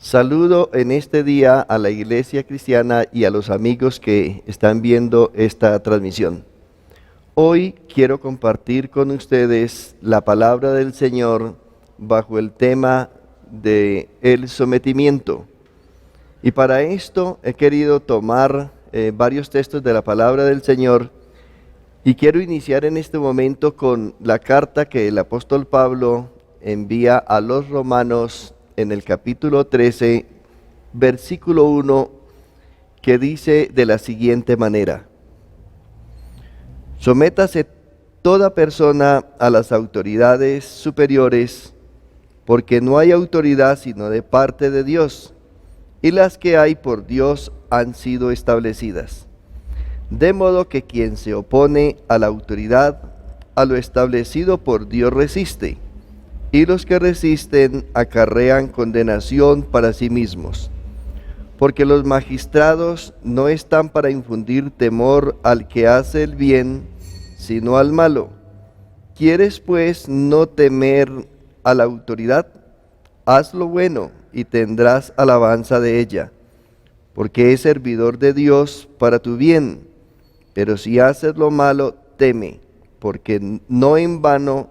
Saludo en este día a la Iglesia Cristiana y a los amigos que están viendo esta transmisión. Hoy quiero compartir con ustedes la palabra del Señor bajo el tema de el sometimiento. Y para esto he querido tomar varios textos de la palabra del Señor y quiero iniciar en este momento con la carta que el apóstol Pablo envía a los romanos en el capítulo 13, versículo 1, que dice de la siguiente manera: sométase toda persona a las autoridades superiores, porque no hay autoridad sino de parte de Dios, y las que hay por Dios han sido establecidas. De modo que quien se opone a la autoridad, a lo establecido por Dios resiste, y los que resisten acarrean condenación para sí mismos. Porque los magistrados no están para infundir temor al que hace el bien, sino al malo. ¿Quieres pues no temer a la autoridad? Haz lo bueno y tendrás alabanza de ella, porque es servidor de Dios para tu bien. Pero si haces lo malo, teme, porque no en vano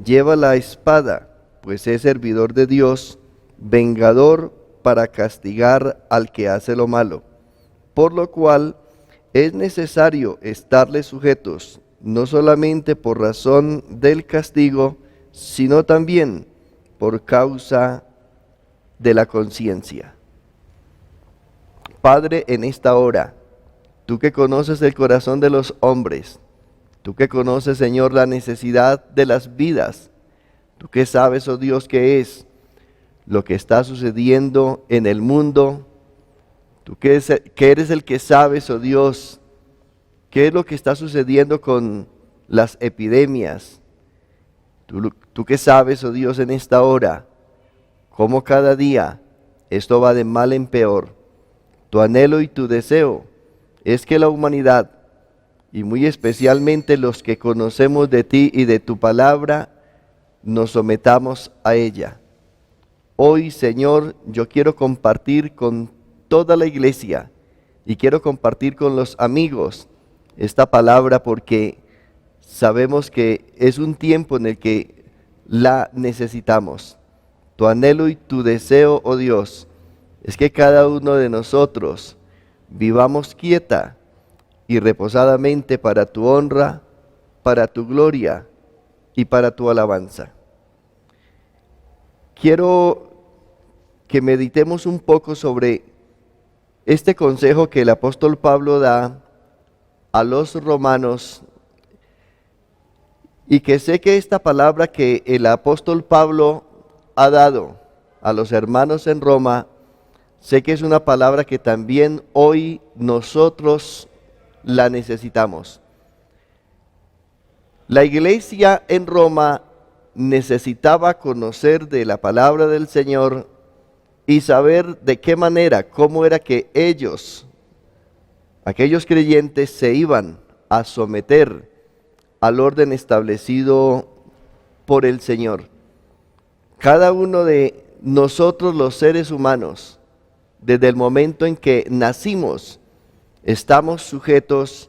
lleva la espada, pues es servidor de Dios, vengador para castigar al que hace lo malo. Por lo cual es necesario estarles sujetos, no solamente por razón del castigo, sino también por causa de la conciencia. Padre, en esta hora, tú que conoces el corazón de los hombres, tú que conoces, Señor, la necesidad de las vidas, tú que sabes, oh Dios, qué es lo que está sucediendo en el mundo, tú que eres el que sabes, oh Dios, qué es lo que está sucediendo con las epidemias. Tú que sabes, oh Dios, en esta hora, cómo cada día esto va de mal en peor. Tu anhelo y tu deseo es que la humanidad, y muy especialmente los que conocemos de ti y de tu palabra, nos sometamos a ella. Hoy, Señor, yo quiero compartir con toda la iglesia y quiero compartir con los amigos esta palabra porque sabemos que es un tiempo en el que la necesitamos. Tu anhelo y tu deseo, oh Dios, es que cada uno de nosotros vivamos quieta y reposadamente para tu honra, para tu gloria y para tu alabanza. Quiero que meditemos un poco sobre este consejo que el apóstol Pablo da a los romanos, y que sé que esta palabra que el apóstol Pablo ha dado a los hermanos en Roma, sé que es una palabra que también hoy nosotros la necesitamos. La iglesia en Roma necesitaba conocer de la palabra del Señor y saber de qué manera, cómo era que ellos, aquellos creyentes, se iban a someter al orden establecido por el Señor. Cada uno de nosotros, los seres humanos, desde el momento en que nacimos, estamos sujetos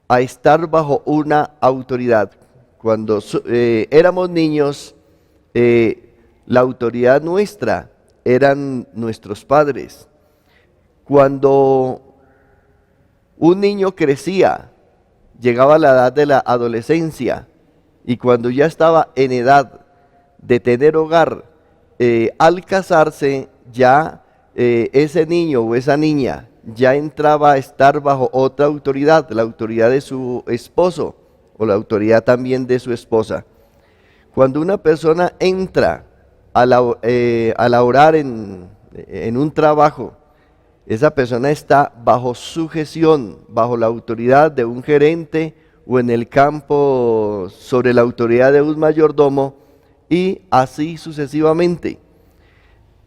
a estar bajo una autoridad. Cuando éramos niños, la autoridad nuestra eran nuestros padres. Cuando un niño crecía, llegaba a la edad de la adolescencia, y cuando ya estaba en edad de tener hogar, al casarse, ya ese niño o esa niña ya entraba a estar bajo otra autoridad, la autoridad de su esposo o la autoridad también de su esposa. Cuando una persona entra a laborar en un trabajo, esa persona está bajo sujeción, bajo la autoridad de un gerente, o en el campo sobre la autoridad de un mayordomo, y así sucesivamente.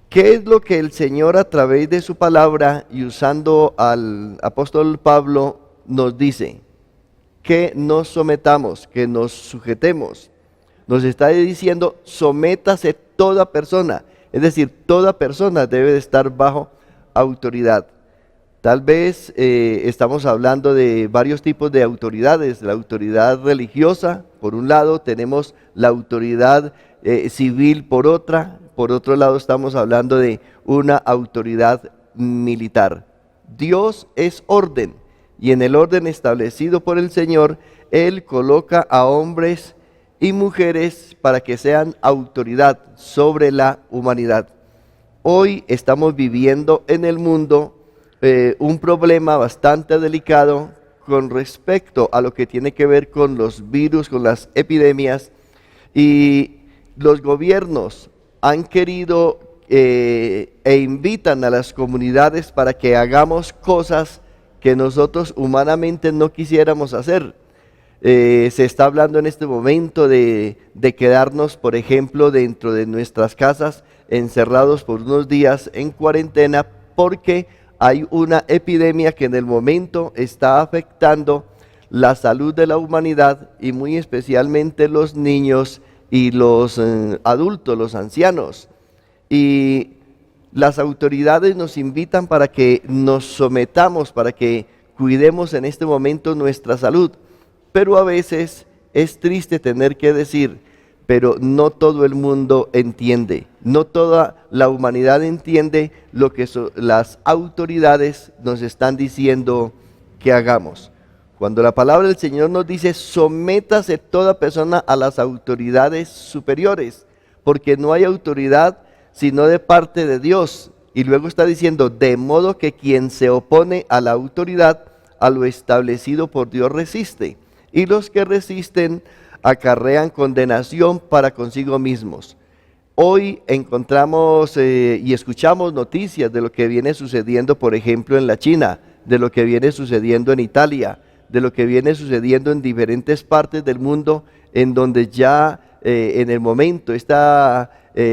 ¿Qué es lo que el Señor, a través de su palabra y usando al apóstol Pablo, nos dice? Que nos sometamos, que nos sujetemos. Nos está diciendo: sométase toda persona. Es decir, toda persona debe de estar bajo autoridad. Tal vez estamos hablando de varios tipos de autoridades. La autoridad religiosa, por un lado, tenemos la autoridad civil por otro lado estamos hablando de una autoridad militar. Dios es orden, y en el orden establecido por el Señor, Él coloca a hombres y mujeres para que sean autoridad sobre la humanidad. Hoy estamos viviendo en el mundo un problema bastante delicado con respecto a lo que tiene que ver con los virus, con las epidemias, y los gobiernos han querido e invitan a las comunidades para que hagamos cosas que nosotros humanamente no quisiéramos hacer. Se está hablando en este momento de quedarnos, por ejemplo, dentro de nuestras casas, encerrados por unos días en cuarentena, porque hay una epidemia que en el momento está afectando la salud de la humanidad y muy especialmente los niños y los adultos, los ancianos. Y las autoridades nos invitan para que nos sometamos, para que cuidemos en este momento nuestra salud. Pero a veces es triste tener que decir, pero no todo el mundo entiende, no toda la humanidad entiende lo que las autoridades nos están diciendo que hagamos. Cuando la palabra del Señor nos dice, sométase toda persona a las autoridades superiores, porque no hay autoridad sino de parte de Dios. Y luego está diciendo, de modo que quien se opone a la autoridad, a lo establecido por Dios resiste. Y los que resisten acarrean condenación para consigo mismos. Hoy encontramos y escuchamos noticias de lo que viene sucediendo, por ejemplo, en la China, de lo que viene sucediendo en Italia, de lo que viene sucediendo en diferentes partes del mundo, en donde ya en el momento esta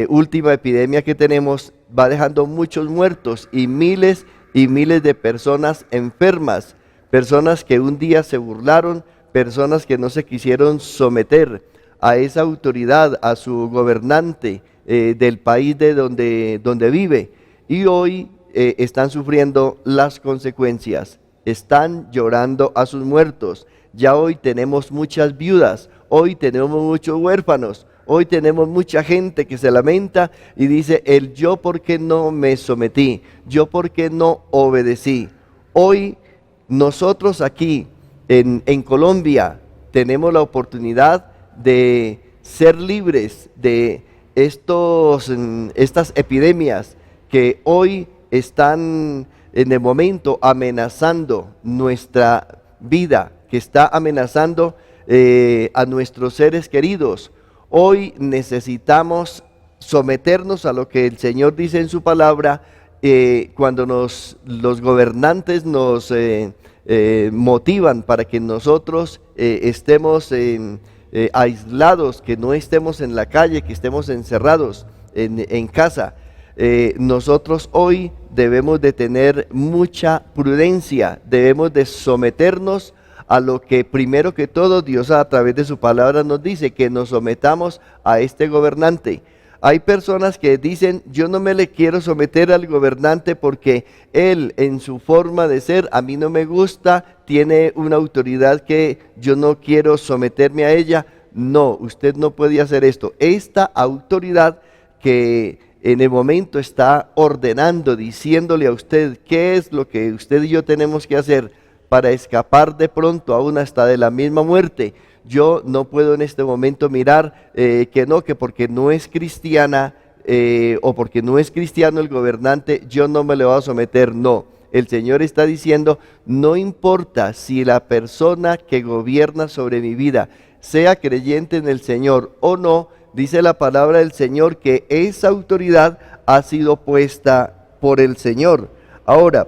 última epidemia que tenemos va dejando muchos muertos y miles de personas enfermas, personas que un día se burlaron, personas que no se quisieron someter a esa autoridad, a su gobernante del país de donde vive, y hoy están sufriendo las consecuencias, están llorando a sus muertos. Ya hoy tenemos muchas viudas, hoy tenemos muchos huérfanos, hoy tenemos mucha gente que se lamenta y dice, yo por qué no me sometí, yo por qué no obedecí. Hoy nosotros aquí en Colombia tenemos la oportunidad de ser libres de estas epidemias que hoy están en el momento amenazando nuestra vida, que está amenazando a nuestros seres queridos. Hoy necesitamos someternos a lo que el Señor dice en su palabra, cuando los gobernantes nos motivan para que nosotros estemos aislados, que no estemos en la calle, que estemos encerrados en casa. Nosotros hoy debemos de tener mucha prudencia, debemos de someternos a lo que primero que todo Dios a través de su palabra nos dice, que nos sometamos a este gobernante. Hay personas que dicen, yo no me le quiero someter al gobernante porque él en su forma de ser a mí no me gusta, tiene una autoridad que yo no quiero someterme a ella. No, usted no puede hacer esto. Esta autoridad que en el momento está ordenando, diciéndole a usted qué es lo que usted y yo tenemos que hacer para escapar de pronto aún hasta de la misma muerte. Yo no puedo en este momento mirar que porque no es cristiana o porque no es cristiano el gobernante, yo no me le voy a someter. No, el Señor está diciendo, no importa si la persona que gobierna sobre mi vida sea creyente en el Señor o no, dice la palabra del Señor que esa autoridad ha sido puesta por el Señor. Ahora,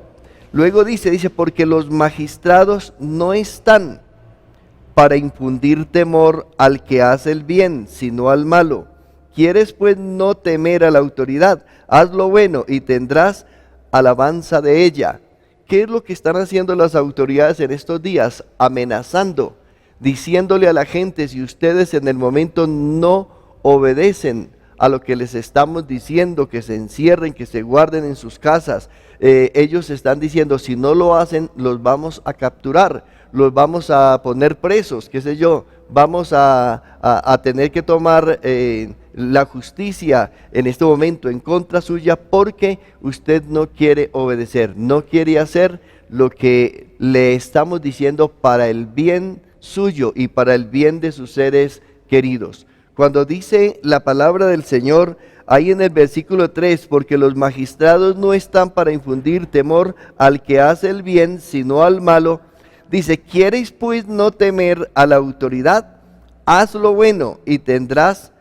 luego dice, porque los magistrados no están para infundir temor al que hace el bien, sino al malo. ¿Quieres pues no temer a la autoridad? Haz lo bueno y tendrás alabanza de ella. ¿Qué es lo que están haciendo las autoridades en estos días? Amenazando, diciéndole a la gente, si ustedes en el momento no obedecen a lo que les estamos diciendo, que se encierren, que se guarden en sus casas. Ellos están diciendo, si no lo hacen, los vamos a capturar, los vamos a poner presos, qué sé yo, vamos a tener que tomar la justicia en este momento en contra suya porque usted no quiere obedecer, no quiere hacer lo que le estamos diciendo para el bien suyo y para el bien de sus seres queridos. Cuando dice la palabra del Señor, ahí en el versículo 3, porque los magistrados no están para infundir temor al que hace el bien, sino al malo, dice, ¿quieres pues no temer a la autoridad? Haz lo bueno y tendrás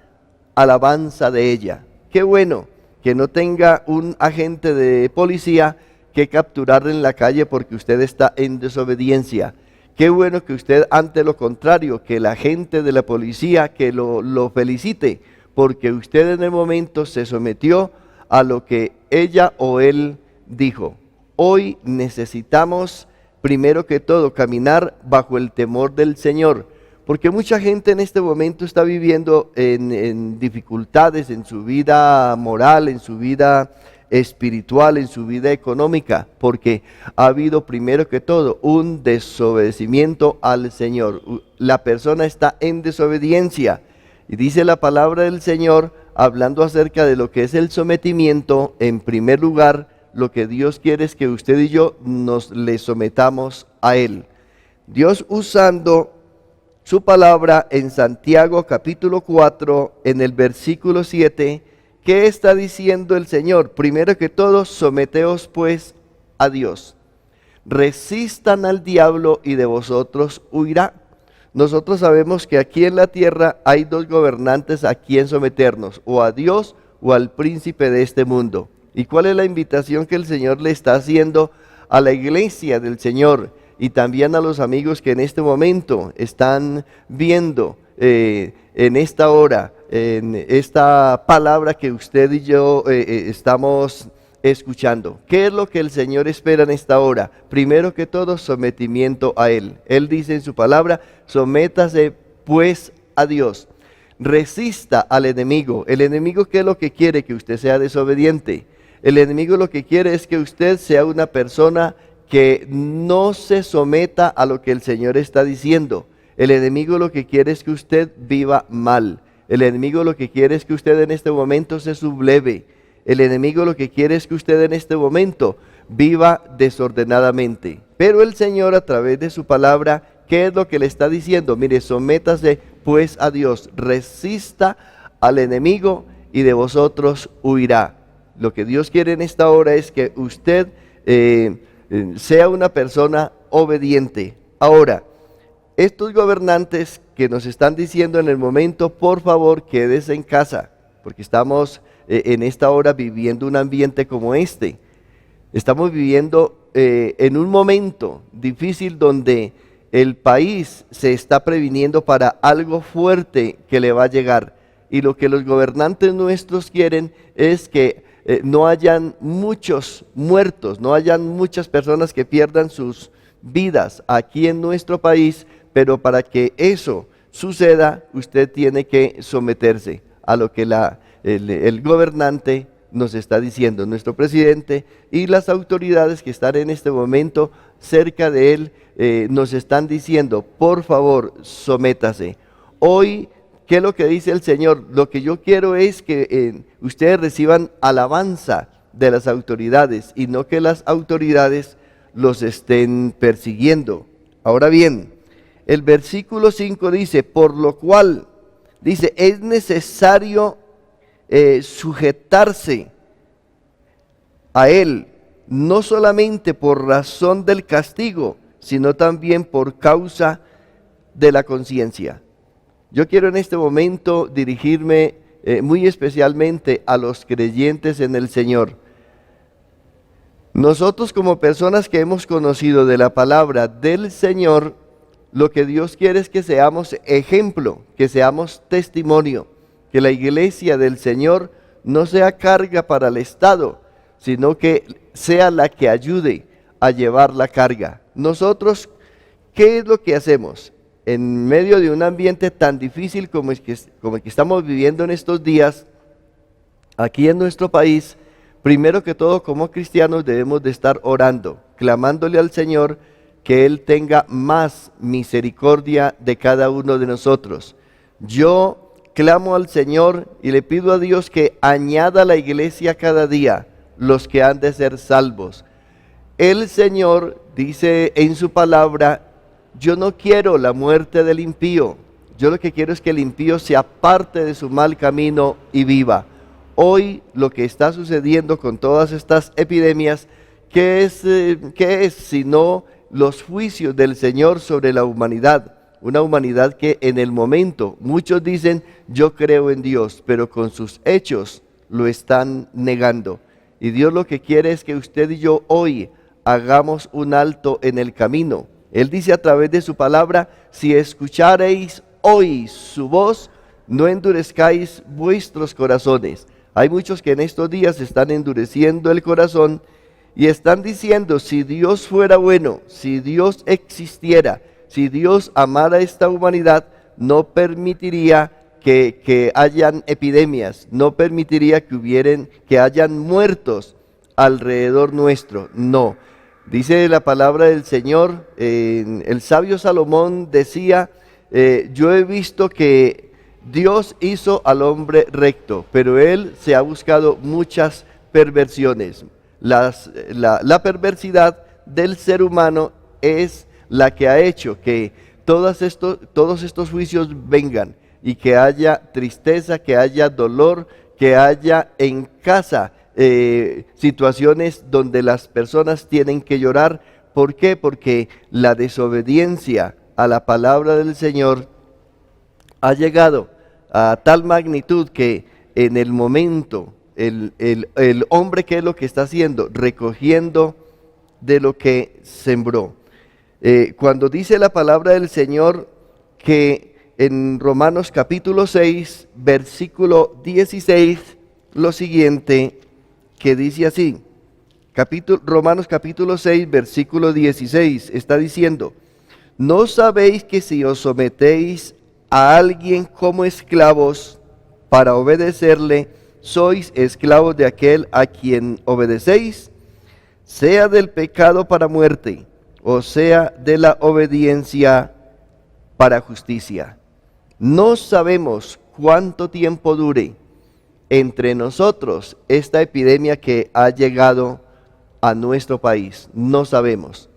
alabanza de ella. Qué bueno que no tenga un agente de policía que capturarle en la calle porque usted está en desobediencia. Qué bueno que usted, ante lo contrario, que la gente de la policía que lo felicite, porque usted en el momento se sometió a lo que ella o él dijo. Hoy necesitamos, primero que todo, caminar bajo el temor del Señor, porque mucha gente en este momento está viviendo en dificultades en su vida moral, en su vida espiritual, en su vida económica, porque ha habido primero que todo un desobedecimiento al Señor. La persona está en desobediencia y dice la palabra del Señor, hablando acerca de lo que es el sometimiento. En primer lugar, lo que Dios quiere es que usted y yo le sometamos a Él. Dios, usando su palabra en Santiago capítulo 4, en el versículo 7, ¿qué está diciendo el Señor? Primero que todo, someteos pues a Dios. Resistan al diablo y de vosotros huirá. Nosotros sabemos que aquí en la tierra hay dos gobernantes a quien someternos, o a Dios o al príncipe de este mundo. ¿Y cuál es la invitación que el Señor le está haciendo a la iglesia del Señor y también a los amigos que en este momento están viendo en esta hora, en esta palabra que usted y yo estamos escuchando? ¿Qué es lo que el Señor espera en esta hora? Primero que todo, sometimiento a Él. Él dice en su palabra, sométase pues a Dios. Resista al enemigo. El enemigo, ¿qué es lo que quiere? Que usted sea desobediente. El enemigo lo que quiere es que usted sea una persona que no se someta a lo que el Señor está diciendo. El enemigo lo que quiere es que usted viva mal. El enemigo lo que quiere es que usted en este momento se subleve. El enemigo lo que quiere es que usted en este momento viva desordenadamente. Pero el Señor, a través de su palabra, ¿qué es lo que le está diciendo? Mire, sométase pues a Dios, resista al enemigo y de vosotros huirá. Lo que Dios quiere en esta hora es que usted sea una persona obediente. Ahora, estos gobernantes que nos están diciendo en el momento, por favor, quédese en casa, porque estamos en esta hora viviendo un ambiente como este. Estamos viviendo en un momento difícil donde el país se está previniendo para algo fuerte que le va a llegar. Y lo que los gobernantes nuestros quieren es que no hayan muchos muertos, no hayan muchas personas que pierdan sus vidas aquí en nuestro país, pero para que eso suceda, usted tiene que someterse a lo que el gobernante nos está diciendo, nuestro presidente y las autoridades que están en este momento cerca de él, nos están diciendo, por favor, sométase. Hoy, ¿qué es lo que dice el Señor? Lo que yo quiero es que ustedes reciban alabanza de las autoridades y no que las autoridades los estén persiguiendo. Ahora bien, el versículo 5 dice, por lo cual, dice, es necesario sujetarse a Él, no solamente por razón del castigo, sino también por causa de la conciencia. Yo quiero en este momento dirigirme muy especialmente a los creyentes en el Señor. Nosotros como personas que hemos conocido de la palabra del Señor, lo que Dios quiere es que seamos ejemplo, que seamos testimonio, que la iglesia del Señor no sea carga para el Estado, sino que sea la que ayude a llevar la carga. Nosotros, ¿qué es lo que hacemos? En medio de un ambiente tan difícil como el que estamos viviendo en estos días, Aquí en nuestro país, primero que todo, como cristianos debemos de estar orando, clamándole al Señor que Él tenga más misericordia de cada uno de nosotros. Yo clamo al Señor y le pido a Dios que añada a la iglesia cada día los que han de ser salvos. El Señor dice en su palabra: yo no quiero la muerte del impío, yo lo que quiero es que el impío se aparte de su mal camino y viva. Hoy lo que está sucediendo con todas estas epidemias, ¿qué es sino los juicios del Señor sobre la humanidad? Una humanidad que en el momento muchos dicen: yo creo en Dios, pero con sus hechos lo están negando. Y Dios lo que quiere es que usted y yo hoy hagamos un alto en el camino. Él dice a través de su palabra: si escuchareis hoy su voz, no endurezcáis vuestros corazones. Hay muchos que en estos días están endureciendo el corazón y están diciendo: si Dios fuera bueno, si Dios existiera, si Dios amara a esta humanidad, no permitiría que hayan epidemias, no permitiría que hayan muertos alrededor nuestro. No. Dice la palabra del Señor, el sabio Salomón decía: yo he visto que Dios hizo al hombre recto, pero él se ha buscado muchas perversiones. La perversidad del ser humano es la que ha hecho que todos estos juicios vengan y que haya tristeza, que haya dolor, que haya en casa situaciones donde las personas tienen que llorar. ¿Por qué? Porque la desobediencia a la palabra del Señor ha llegado a tal magnitud que en el momento el hombre, ¿qué es lo que está haciendo? Recogiendo de lo que sembró. Cuando dice la palabra del Señor que en Romanos capítulo 6, versículo 16, lo siguiente, que dice así, Romanos capítulo 6, versículo 16, está diciendo: ¿no sabéis que si os sometéis a alguien como esclavos para obedecerle, sois esclavos de aquel a quien obedecéis, sea del pecado para muerte, o sea de la obediencia para justicia? No sabemos cuánto tiempo dure entre nosotros esta epidemia que ha llegado a nuestro país, no sabemos.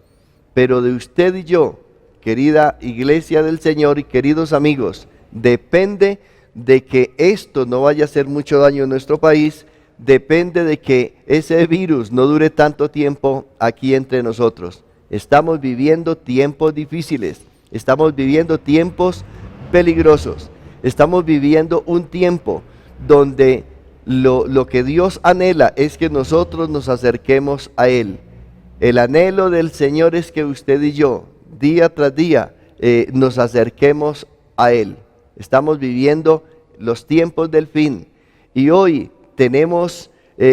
Pero de usted y yo, querida iglesia del Señor y queridos amigos, depende de que esto no vaya a hacer mucho daño en nuestro país, depende de que ese virus no dure tanto tiempo aquí entre nosotros. Estamos viviendo tiempos difíciles, estamos viviendo tiempos peligrosos, estamos viviendo un tiempo donde lo que Dios anhela es que nosotros nos acerquemos a Él. El anhelo del Señor es que usted y yo, día tras día, nos acerquemos a Él. Estamos viviendo los tiempos del fin y hoy tenemos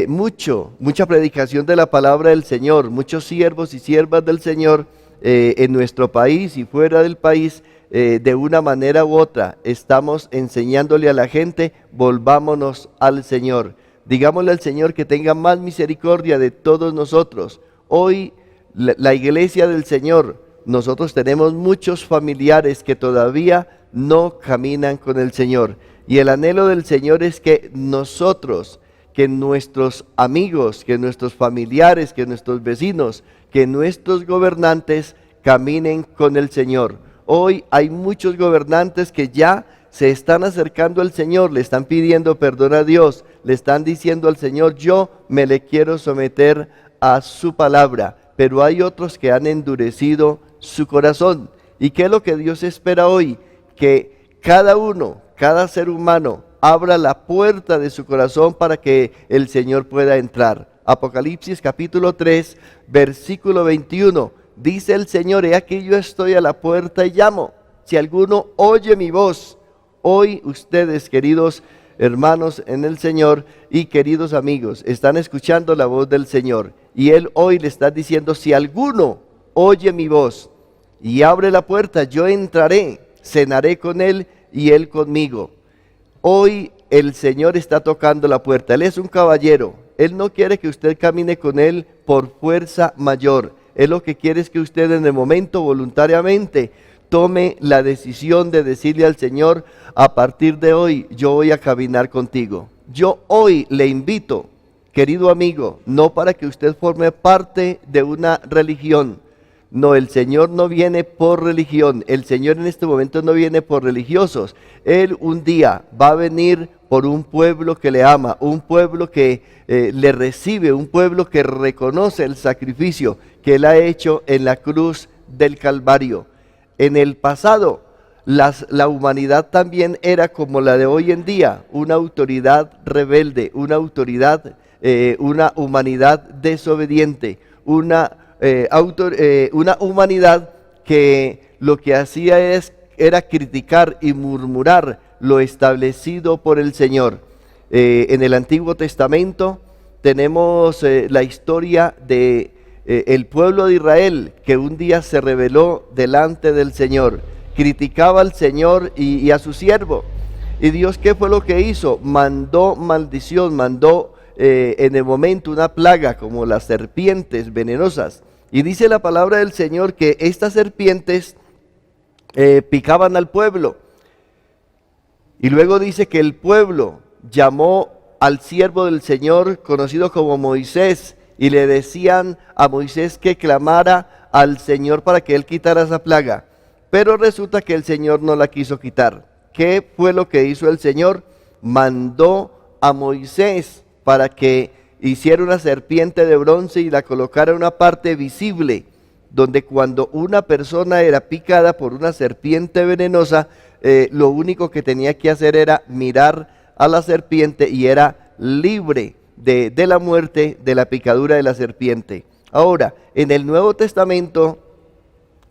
mucha predicación de la palabra del Señor, muchos siervos y siervas del Señor en nuestro país y fuera del país. De una manera u otra estamos enseñándole a la gente: volvámonos al Señor, digámosle al Señor que tenga más misericordia de todos nosotros. Hoy la iglesia del Señor, nosotros tenemos muchos familiares que todavía no caminan con el Señor, y el anhelo del Señor es que nosotros, que nuestros amigos, que nuestros familiares, que nuestros vecinos, que nuestros gobernantes caminen con el Señor. Hoy hay muchos gobernantes que ya se están acercando al Señor, le están pidiendo perdón a Dios, le están diciendo al Señor: yo me le quiero someter a su palabra. Pero hay otros que han endurecido su corazón. ¿Y qué es lo que Dios espera hoy? Que cada uno, cada ser humano, abra la puerta de su corazón para que el Señor pueda entrar. Apocalipsis capítulo 3, versículo 21. Dice el Señor: he aquí yo estoy a la puerta y llamo. Si alguno oye mi voz. Hoy ustedes, queridos hermanos en el Señor y queridos amigos, están escuchando la voz del Señor. Y Él hoy le está diciendo: si alguno oye mi voz y abre la puerta, yo entraré, cenaré con Él y Él conmigo. Hoy el Señor está tocando la puerta. Él es un caballero. Él no quiere que usted camine con Él por fuerza mayor. Él lo que quiere es que usted en el momento voluntariamente tome la decisión de decirle al Señor: a partir de hoy yo voy a caminar contigo. Yo hoy le invito, querido amigo, no para que usted forme parte de una religión. No, el Señor no viene por religión. El Señor en este momento no viene por religiosos. Él un día va a venir por un pueblo que le ama, un pueblo que le recibe, un pueblo que reconoce el sacrificio que Él ha hecho en la cruz del Calvario. En el pasado, la humanidad también era como la de hoy en día, una autoridad rebelde, una humanidad desobediente, una humanidad que lo que hacía era criticar y murmurar lo establecido por el Señor. En el Antiguo Testamento tenemos la historia de el pueblo de Israel, que un día se rebeló delante del Señor, criticaba al Señor y a su siervo. Y Dios, ¿qué fue lo que hizo? Mandó maldición, mandó en el momento una plaga como las serpientes venenosas. Y dice la palabra del Señor que estas serpientes picaban al pueblo. Y luego dice que el pueblo llamó al siervo del Señor, conocido como Moisés, y le decían a Moisés que clamara al Señor para que Él quitara esa plaga. Pero resulta que el Señor no la quiso quitar. ¿Qué fue lo que hizo el Señor? Mandó a Moisés para que hiciera una serpiente de bronce y la colocara en una parte visible, donde cuando una persona era picada por una serpiente venenosa, lo único que tenía que hacer era mirar a la serpiente y era libre de la muerte, de la picadura de la serpiente. Ahora, en el Nuevo Testamento,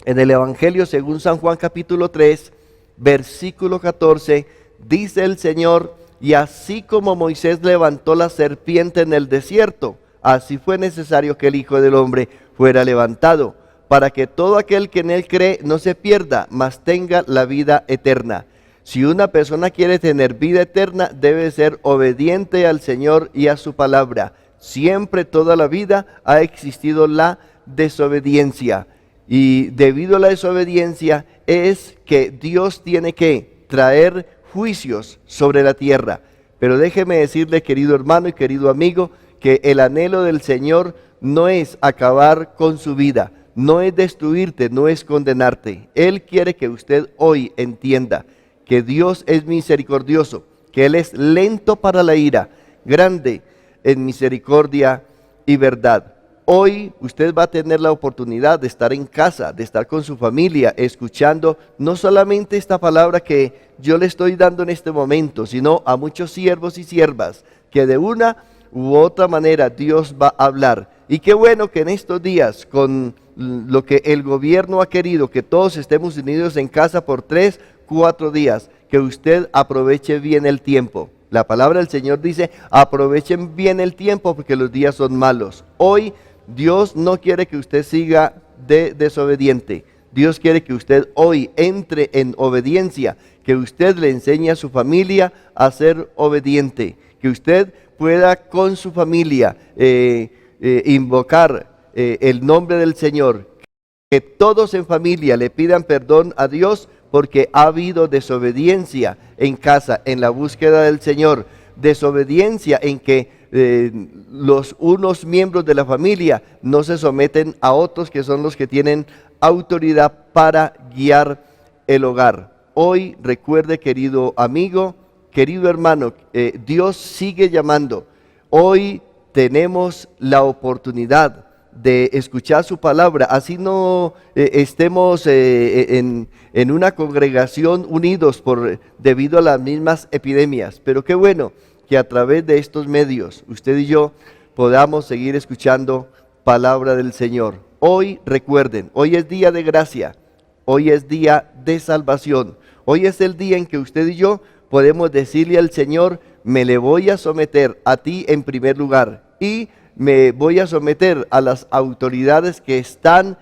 en el Evangelio según San Juan capítulo 3, versículo 14, dice el Señor: y así como Moisés levantó la serpiente en el desierto, así fue necesario que el Hijo del Hombre fuera levantado, para que todo aquel que en Él cree no se pierda, mas tenga la vida eterna. Si una persona quiere tener vida eterna, debe ser obediente al Señor y a su palabra. Siempre, toda la vida, ha existido la desobediencia. Y debido a la desobediencia es que Dios tiene que traer juicios sobre la tierra. Pero déjeme decirle, querido hermano y querido amigo, que el anhelo del Señor no es acabar con su vida, no es destruirte, no es condenarte. Él quiere que usted hoy entienda que Dios es misericordioso, que Él es lento para la ira, grande en misericordia y verdad. Hoy usted va a tener la oportunidad de estar en casa, de estar con su familia, escuchando no solamente esta palabra que yo le estoy dando en este momento, sino a muchos siervos y siervas que de una u otra manera Dios va a hablar. Y qué bueno que en estos días, con lo que el gobierno ha querido, que todos estemos unidos en casa por 3-4 días, que usted aproveche bien el tiempo. La palabra del Señor dice: aprovechen bien el tiempo porque los días son malos. Hoy Dios no quiere que usted siga desobediente. Dios quiere que usted hoy entre en obediencia, que usted le enseñe a su familia a ser obediente, que usted pueda con su familia invocar el nombre del Señor, que todos en familia le pidan perdón a Dios porque ha habido desobediencia en casa, en la búsqueda del Señor, desobediencia en que los unos miembros de la familia no se someten a otros que son los que tienen autoridad para guiar el hogar. Hoy recuerde, querido amigo, querido hermano, Dios sigue llamando. Hoy tenemos la oportunidad de escuchar su palabra, así no estemos en una congregación unidos debido a las mismas epidemias, pero qué bueno que a través de estos medios usted y yo podamos seguir escuchando palabra del Señor. Hoy recuerden, hoy es día de gracia, hoy es día de salvación, hoy es el día en que usted y yo podemos decirle al Señor: me le voy a someter a ti en primer lugar y me voy a someter a las autoridades que están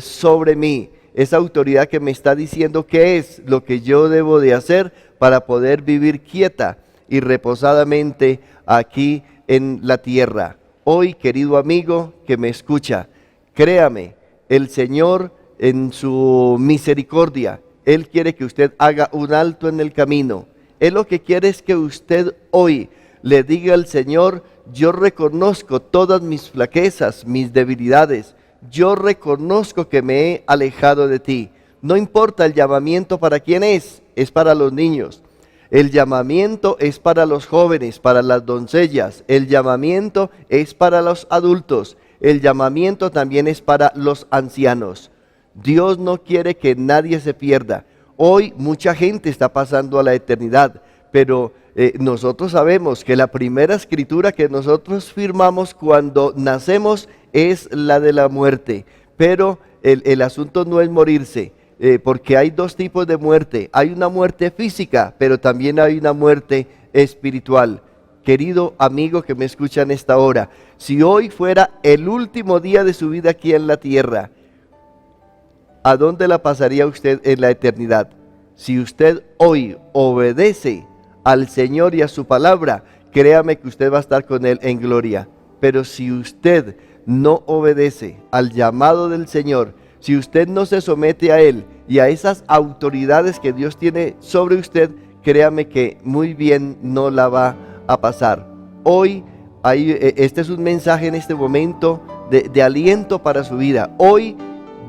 sobre mí, esa autoridad que me está diciendo qué es lo que yo debo de hacer para poder vivir quieta y reposadamente aquí en la tierra. Hoy, querido amigo que me escucha, créame, el Señor en su misericordia, Él quiere que usted haga un alto en el camino. Él lo que quiere es que usted hoy le diga al Señor: yo reconozco todas mis flaquezas, mis debilidades. Yo reconozco que me he alejado de ti. No importa el llamamiento para quién es para los niños. El llamamiento es para los jóvenes, para las doncellas. El llamamiento es para los adultos. El llamamiento también es para los ancianos. Dios no quiere que nadie se pierda. Hoy mucha gente está pasando a la eternidad, pero nosotros sabemos que la primera escritura que nosotros firmamos cuando nacemos es la de la muerte. Pero el asunto no es morirse, porque hay dos tipos de muerte. Hay una muerte física, pero también hay una muerte espiritual. Querido amigo que me escucha en esta hora, si hoy fuera el último día de su vida aquí en la tierra, ¿a dónde la pasaría usted en la eternidad? Si usted hoy obedece al Señor y a su palabra, créame que usted va a estar con Él en gloria. Pero si usted no obedece al llamado del Señor, si usted no se somete a Él y a esas autoridades que Dios tiene sobre usted, créame que muy bien no la va a pasar. Hoy, este es un mensaje en este momento de aliento para su vida. Hoy,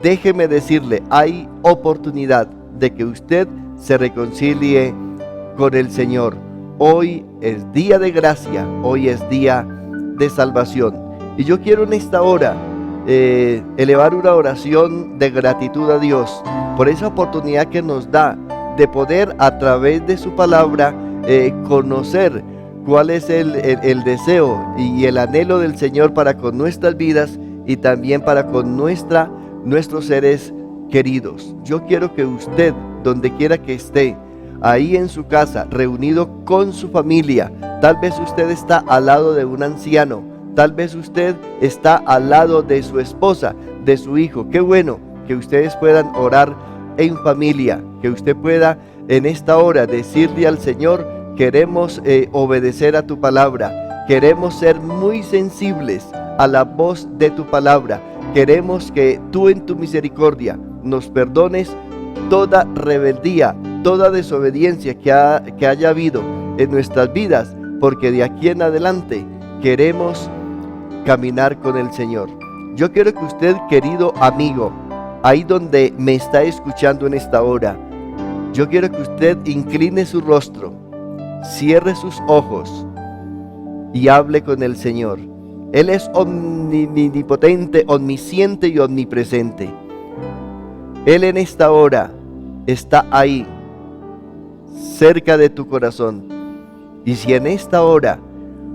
déjeme decirle, hay oportunidad de que usted se reconcilie con el Señor. Hoy es día de gracia, hoy es día de salvación. Y yo quiero en esta hora elevar una oración de gratitud a Dios por esa oportunidad que nos da de poder a través de su palabra conocer cuál es el deseo y el anhelo del Señor para con nuestras vidas y también para con nuestros seres queridos. Yo quiero que usted, donde quiera que esté, ahí en su casa, reunido con su familia, tal vez usted está al lado de un anciano, tal vez usted está al lado de su esposa, de su hijo. Qué bueno que ustedes puedan orar en familia, que usted pueda en esta hora decirle al Señor: queremos obedecer a tu palabra, queremos ser muy sensibles a la voz de tu palabra, queremos que tú en tu misericordia nos perdones toda rebeldía, toda desobediencia que haya habido en nuestras vidas, porque de aquí en adelante queremos caminar con el Señor. Yo quiero que usted, querido amigo, ahí donde me está escuchando en esta hora, yo quiero que usted incline su rostro, cierre sus ojos y hable con el Señor. Él es omnipotente, omnisciente y omnipresente. Él en esta hora está ahí, cerca de tu corazón. Y si en esta hora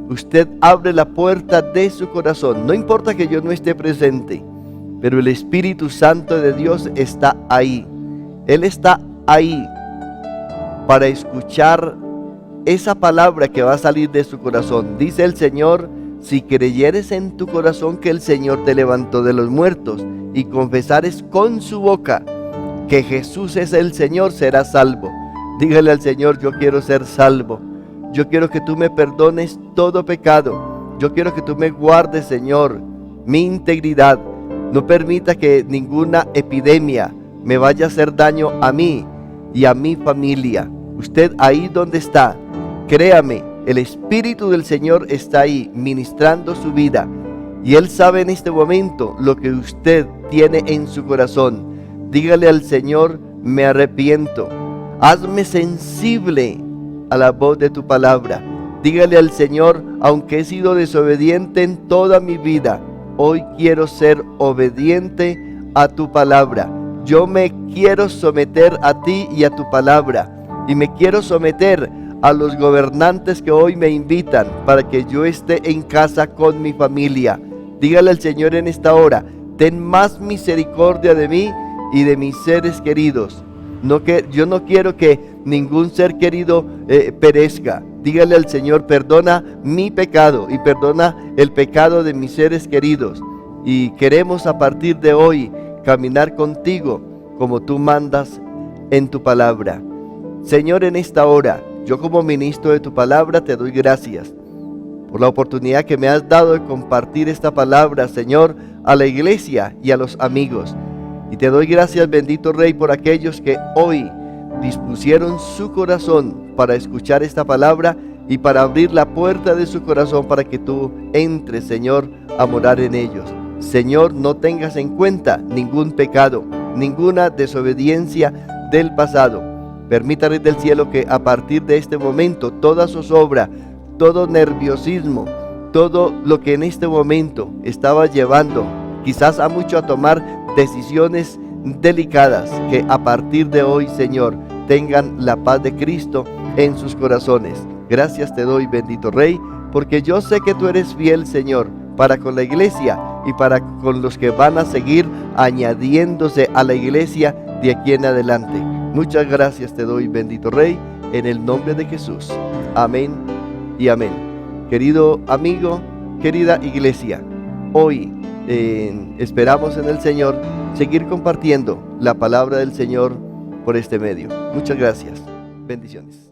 usted abre la puerta de su corazón, no importa que yo no esté presente, pero el Espíritu Santo de Dios está ahí. Él está ahí para escuchar esa palabra que va a salir de su corazón. Dice el Señor: si creyeres en tu corazón que el Señor te levantó de los muertos y confesares con su boca que Jesús es el Señor, serás salvo. Dígale al Señor: yo quiero ser salvo. Yo quiero que tú me perdones todo pecado. Yo quiero que tú me guardes, Señor, mi integridad. No permita que ninguna epidemia me vaya a hacer daño a mí y a mi familia. Usted ahí donde está, créame, el Espíritu del Señor está ahí ministrando su vida. Y Él sabe en este momento lo que usted tiene en su corazón. Dígale al Señor: me arrepiento. Hazme sensible a la voz de tu palabra. Dígale al Señor: aunque he sido desobediente en toda mi vida, hoy quiero ser obediente a tu palabra. Yo me quiero someter a ti y a tu palabra. Y me quiero someter a los gobernantes que hoy me invitan para que yo esté en casa con mi familia. Dígale al Señor en esta hora: ten más misericordia de mí y de mis seres queridos. Yo no quiero que ningún ser querido perezca. Dígale al Señor: perdona mi pecado y perdona el pecado de mis seres queridos. Y queremos a partir de hoy caminar contigo como tú mandas en tu palabra. Señor, en esta hora Yo como ministro de tu palabra te doy gracias por la oportunidad que me has dado de compartir esta palabra, Señor, a la iglesia y a los amigos. Y te doy gracias, bendito Rey, por aquellos que hoy dispusieron su corazón para escuchar esta palabra y para abrir la puerta de su corazón para que tú entres, Señor, a morar en ellos. Señor, no tengas en cuenta ningún pecado, ninguna desobediencia del pasado. Permita, Rey del cielo, que a partir de este momento toda zozobra, todo nerviosismo, todo lo que en este momento estaba llevando quizás a mucho a tomar decisiones delicadas, que a partir de hoy, Señor, tengan la paz de Cristo en sus corazones. Gracias te doy, bendito Rey, porque yo sé que tú eres fiel, Señor, para con la iglesia y para con los que van a seguir añadiéndose a la iglesia de aquí en adelante. Muchas gracias te doy, bendito Rey, en el nombre de Jesús. Amén y amén. Querido amigo, querida iglesia, hoy esperamos en el Señor seguir compartiendo la palabra del Señor por este medio. Muchas gracias. Bendiciones.